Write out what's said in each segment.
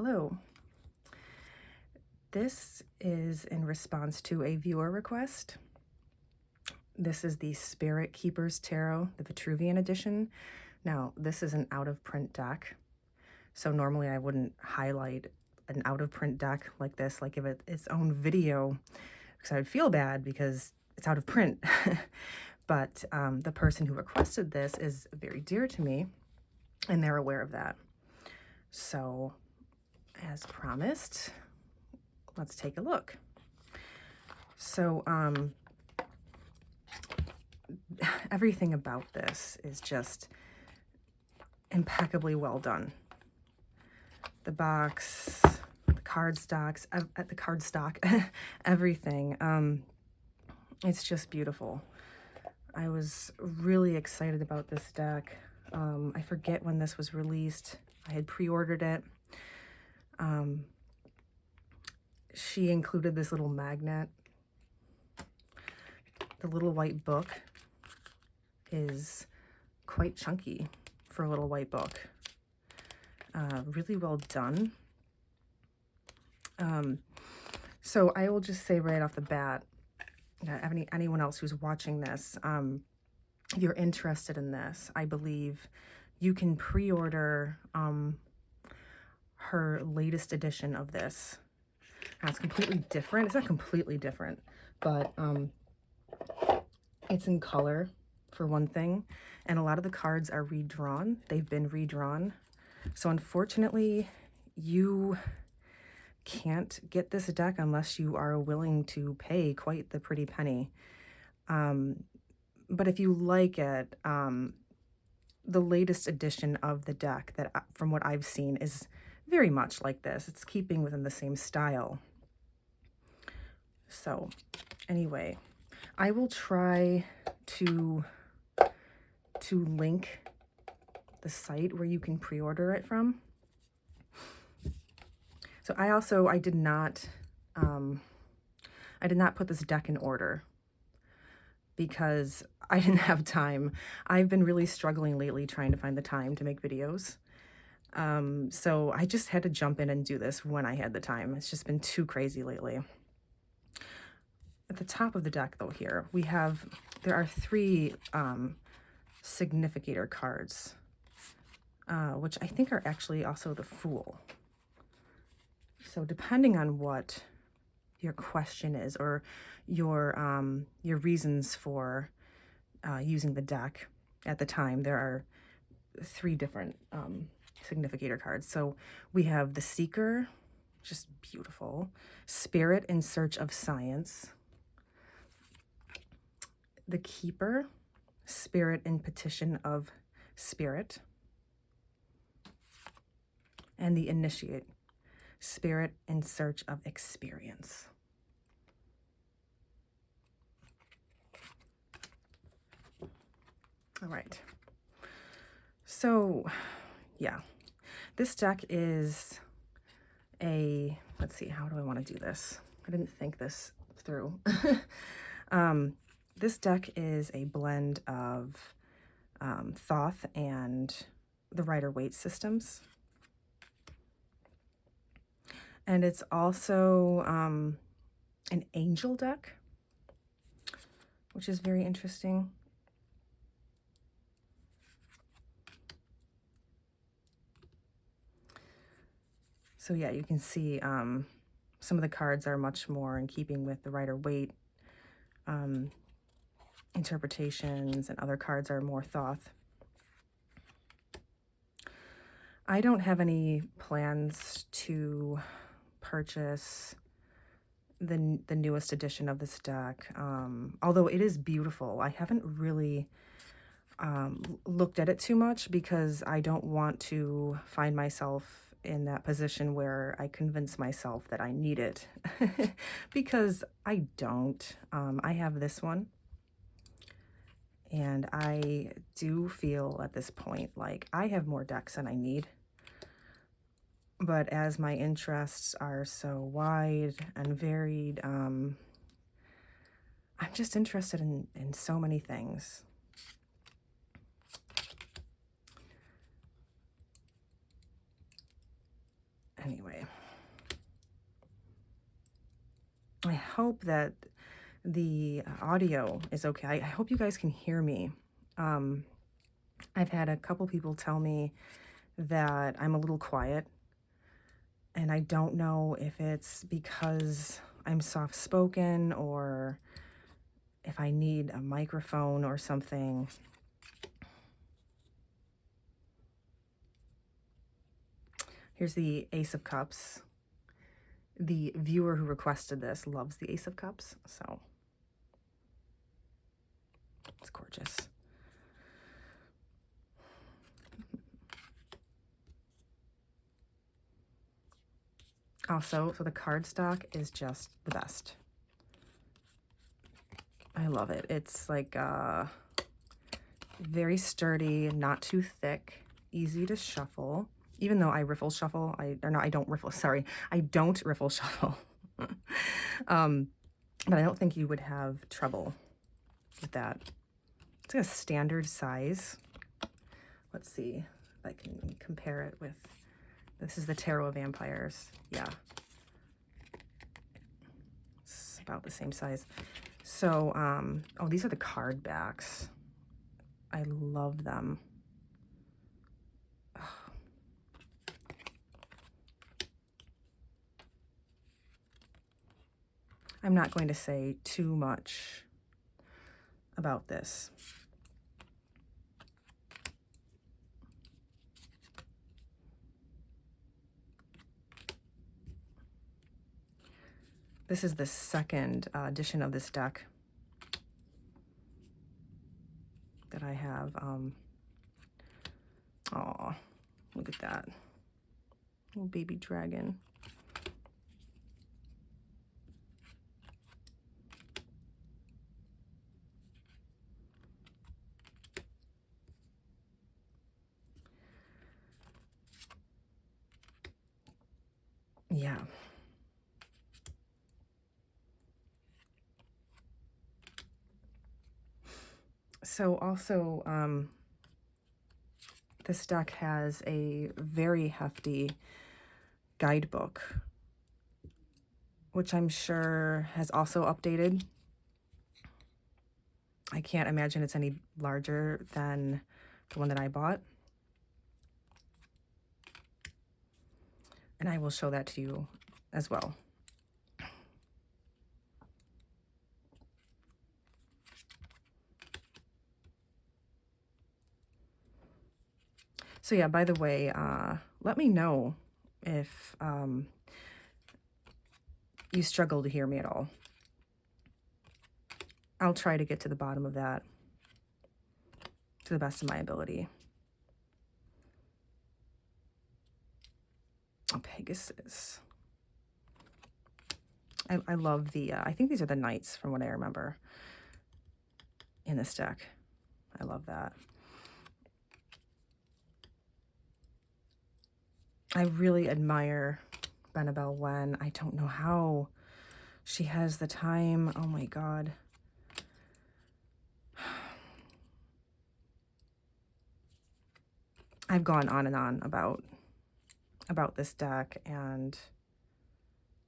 Hello. This is in response to a viewer request. This is the Spirit Keepers Tarot, the Vitruvian edition. Now, this is an out-of-print deck, so normally I wouldn't highlight an out-of-print deck like this, like give it its own video, because I would feel bad because it's out of print. But the person who requested this is very dear to me, and they're aware of that. So, as promised, let's take a look. So, everything about this is just impeccably well done. The box, the cardstock, everything. It's just beautiful. I was really excited about this deck. I forget when this was released. I had pre-ordered it. She included this little magnet. The little white book is quite chunky for a little white book. Really well done. So I will just say right off the bat, anyone else who's watching this, you're interested in this, I believe you can pre-order her latest edition of this. Now, it's completely different. It's not completely different, but it's in color, for one thing, and a lot of the cards are redrawn. They've been redrawn. So unfortunately, you can't get this deck unless you are willing to pay quite the pretty penny. But if you like it, the latest edition of the deck, that from what I've seen, is very much like this. It's keeping within the same style. So anyway, I will try to link the site where you can pre-order it from. So I did not put this deck in order because I didn't have time. I've been really struggling lately trying to find the time to make videos. So I just had to jump in and do this when I had the time. It's just been too crazy lately. At the top of the deck, though, here, there are three significator cards, which I think are actually also the Fool. So depending on what your question is or your reasons for using the deck at the time, there are three different significator cards. So we have the Seeker, just beautiful. Spirit in Search of Science. The Keeper, Spirit in Petition of Spirit. And the Initiate, Spirit in Search of Experience. All right. So, yeah, this deck is let's see, how do I want to do this? I didn't think this through. This deck is a blend of Thoth and the Rider-Waite systems. And it's also an angel deck, which is very interesting. So yeah, you can see some of the cards are much more in keeping with the Rider-Waite interpretations, and other cards are more Thoth. I don't have any plans to purchase the newest edition of this deck, although it is beautiful. I haven't really looked at it too much because I don't want to find myself in that position where I convince myself that I need it because I don't. I have this one, and I do feel at this point like I have more decks than I need. But as my interests are so wide and varied, I'm just interested in so many things. Anyway, I hope that the audio is okay. I hope you guys can hear me. I've had a couple people tell me that I'm a little quiet, and I don't know if it's because I'm soft-spoken or if I need a microphone or something. Here's the Ace of Cups. The viewer who requested this loves the Ace of Cups, so it's gorgeous. Also, so the cardstock is just the best. I love it. It's like very sturdy, not too thick, easy to shuffle. Even though I riffle shuffle, I don't riffle, sorry. I don't riffle shuffle. But I don't think you would have trouble with that. It's like a standard size. Let's see if I can compare it with, this is the Tarot of Vampires. Yeah. It's about the same size. So, oh, these are the card backs. I love them. I'm not going to say too much about this. This is the second edition of this deck that I have. Oh, look at that. Little baby dragon. Yeah. So also, this deck has a very hefty guidebook, which I'm sure has also updated. I can't imagine it's any larger than the one that I bought. And I will show that to you as well. So yeah, by the way, let me know if you struggle to hear me at all. I'll try to get to the bottom of that to the best of my ability. Oh, Pegasus. I love the, I think these are the knights from what I remember in this deck. I love that. I really admire Benabel Wen. I don't know how she has the time. Oh my God. I've gone on and on about this deck and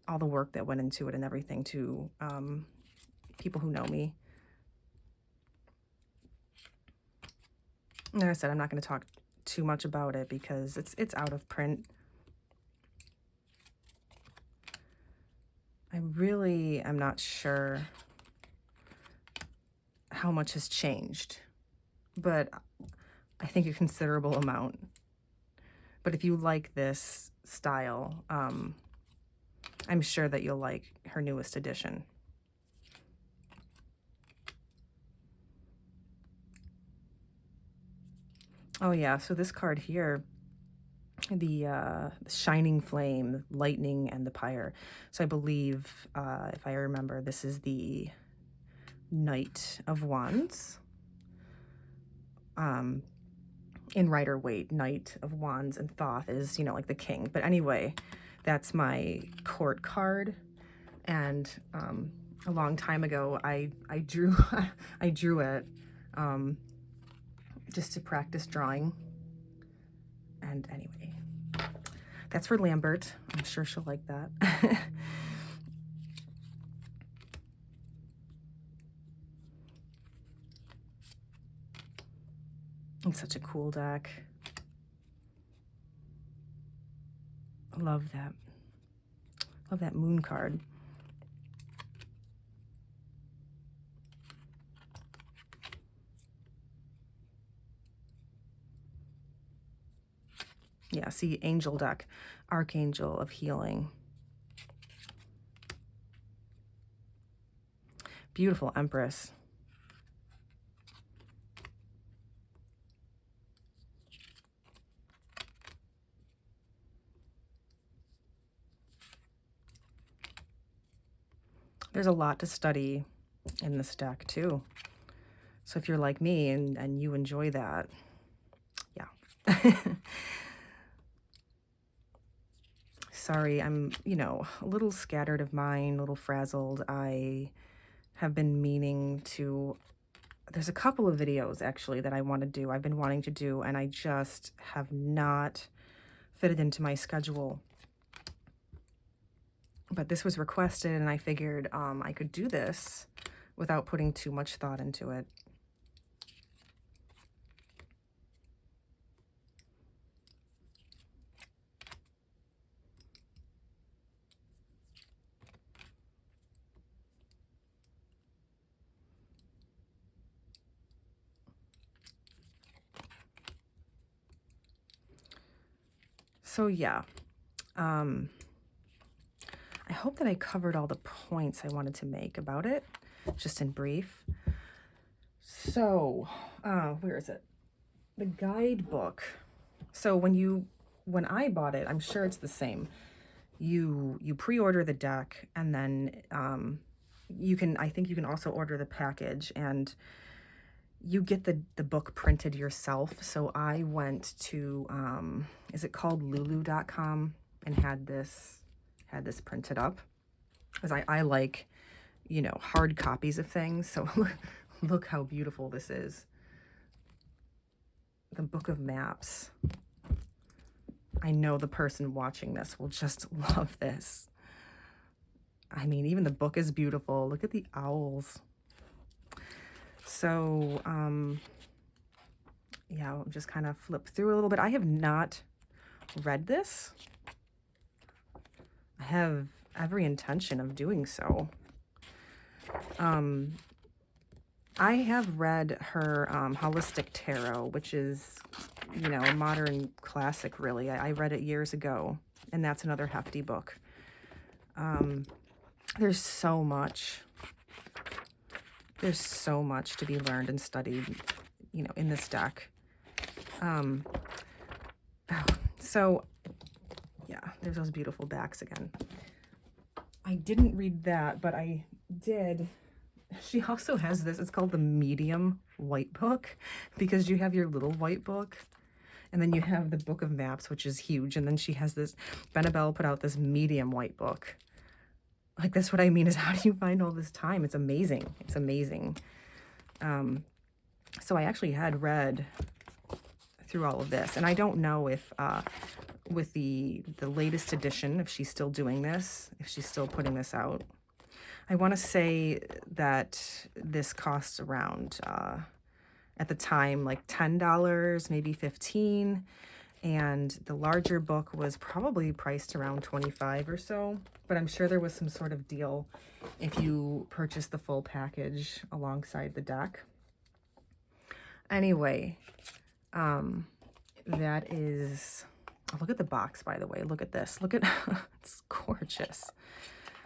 all the work that went into it and everything to people who know me. Like I said, I'm not going to talk too much about it because it's out of print. I really am not sure how much has changed, but I think a considerable amount. But if you like this style, I'm sure that you'll like her newest edition. Oh yeah, so this card here, the Shining Flame, Lightning, and the Pyre. So I believe, if I remember, this is the Knight of Wands. In Rider-Waite, Knight of Wands, and Thoth is, you know, like the king. But anyway, that's my court card. And a long time ago, I drew I drew it just to practice drawing. And anyway, That's for Lambert. I'm sure she'll like that. It's such a cool deck. Love that. Love that moon card. Yeah, see, angel deck, Archangel of Healing. Beautiful Empress. There's a lot to study in this deck too. So if you're like me and you enjoy that, yeah. Sorry, I'm, you know, a little scattered of mind, a little frazzled. I have been meaning to, there's a couple of videos actually that I want to do, I've been wanting to do, and I just have not fitted into my schedule. But this was requested, and I figured I could do this without putting too much thought into it. So yeah, I hope that I covered all the points I wanted to make about it, just in brief. So, where is it? The guidebook. So when I bought it, I'm sure it's the same. You pre-order the deck, and then I think you can also order the package, and you get the book printed yourself. So I went to is it called lulu.com, and had this printed up, because I like, you know, hard copies of things. So look how beautiful this is. The Book of Maps. I know the person watching this will just love this. I mean, even the book is beautiful. Look at the owls. So, yeah, I'll just kind of flip through a little bit. I have not read this. I have every intention of doing so. I have read her Holistic Tarot, which is, you know, a modern classic, really. I read it years ago, and that's another hefty book. There's so much to be learned and studied, you know, in this deck. So, yeah, there's those beautiful backs again. I didn't read that, but I did. She also has this, it's called the medium white book, because you have your little white book, and then you have the Book of Maps, which is huge, and then she has this, Benebell put out this medium white book. Like, that's what I mean, is how do you find all this time? It's amazing. It's amazing. So I actually had read through all of this, and I don't know if with the latest edition, if she's still doing this, if she's still putting this out. I want to say that this costs around, at the time, like $10, maybe $15, and the larger book was probably priced around $25 or so, but I'm sure there was some sort of deal if you purchase the full package alongside the deck. Anyway, that is, oh, look at the box, by the way. Look at this. Look at, it's gorgeous.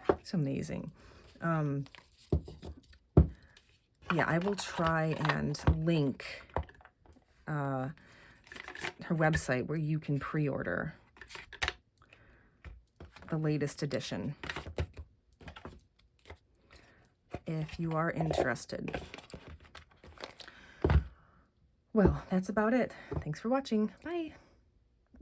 It's amazing. Yeah, I will try and link her website where you can pre-order the latest edition if you are interested. Well, that's about it. Thanks for watching. Bye.